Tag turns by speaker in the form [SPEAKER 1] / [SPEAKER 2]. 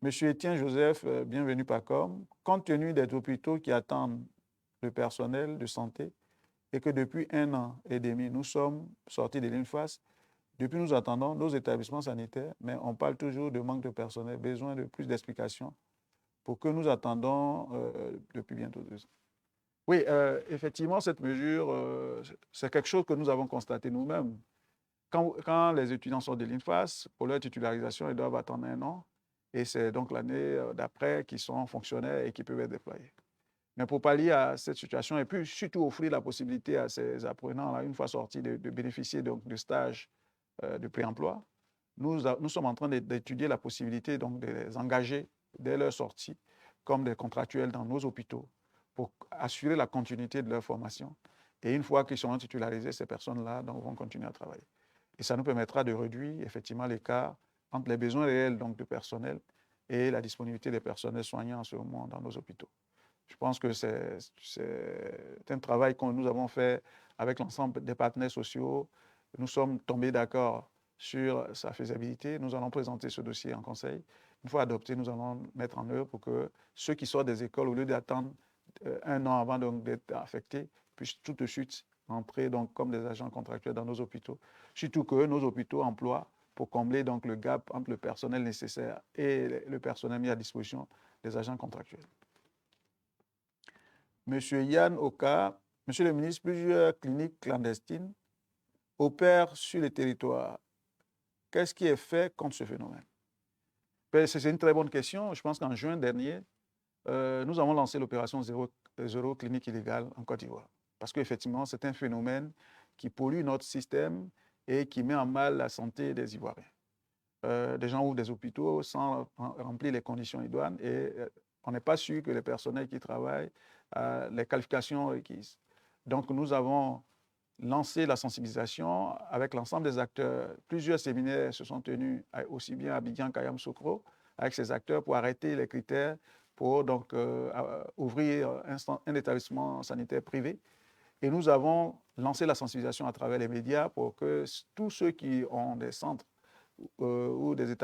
[SPEAKER 1] Monsieur Étienne Joseph, bienvenue PACOM. Compte tenu des hôpitaux qui attendent le personnel de santé et que depuis 1 an et demi, nous sommes sortis de l'INFAS, depuis nous attendons nos établissements sanitaires, mais on parle toujours de manque de personnel, besoin de plus d'explications pour que nous attendons depuis bientôt 2 ans. Oui, effectivement, cette mesure, c'est quelque chose que nous avons constaté nous-mêmes. Quand les étudiants sortent de l'INFAS, pour leur titularisation, ils doivent attendre 1 an. Et c'est donc l'année d'après qu'ils sont fonctionnaires et qui peuvent être déployés. Mais pour pallier à cette situation et puis surtout offrir la possibilité à ces apprenants-là, une fois sortis, de bénéficier donc de stages de pré-emploi, nous sommes en train d'étudier la possibilité donc de les engager dès leur sortie comme des contractuels dans nos hôpitaux pour assurer la continuité de leur formation. Et une fois qu'ils seront titularisés, ces personnes-là vont continuer à travailler. Et ça nous permettra de réduire effectivement l'écart entre les besoins réels donc, de personnel et la disponibilité des personnels soignants en ce moment dans nos hôpitaux. Je pense que c'est un travail que nous avons fait avec l'ensemble des partenaires sociaux. Nous sommes tombés d'accord sur sa faisabilité. Nous allons présenter ce dossier en conseil. Une fois adopté, nous allons mettre en œuvre pour que ceux qui sortent des écoles, au lieu d'attendre 1 an avant d'être affectés, puissent tout de suite entrer donc, comme des agents contractuels dans nos hôpitaux. Surtout que nos hôpitaux emploient pour combler donc, le gap entre le personnel nécessaire et le personnel mis à disposition des agents contractuels. Monsieur Yann Oka, Monsieur le ministre, plusieurs cliniques clandestines opèrent sur le territoire. Qu'est-ce qui est fait contre ce phénomène? C'est une très bonne question. Je pense qu'en juin dernier, nous avons lancé l'opération Zéro clinique illégale en Côte d'Ivoire. Parce qu'effectivement, c'est un phénomène qui pollue notre système et qui met en mal la santé des Ivoiriens. Des gens ouvrent des hôpitaux sans remplir les conditions idoines et on n'est pas sûr que les personnels qui travaillent les qualifications requises. Donc, nous avons lancé la sensibilisation avec l'ensemble des acteurs. Plusieurs séminaires se sont tenus aussi bien à Abidjan qu'à Yamoussoukro avec ces acteurs pour arrêter les critères pour donc, ouvrir un établissement sanitaire privé. Et nous avons lancé la sensibilisation à travers les médias pour que tous ceux qui ont des centres ou des établissements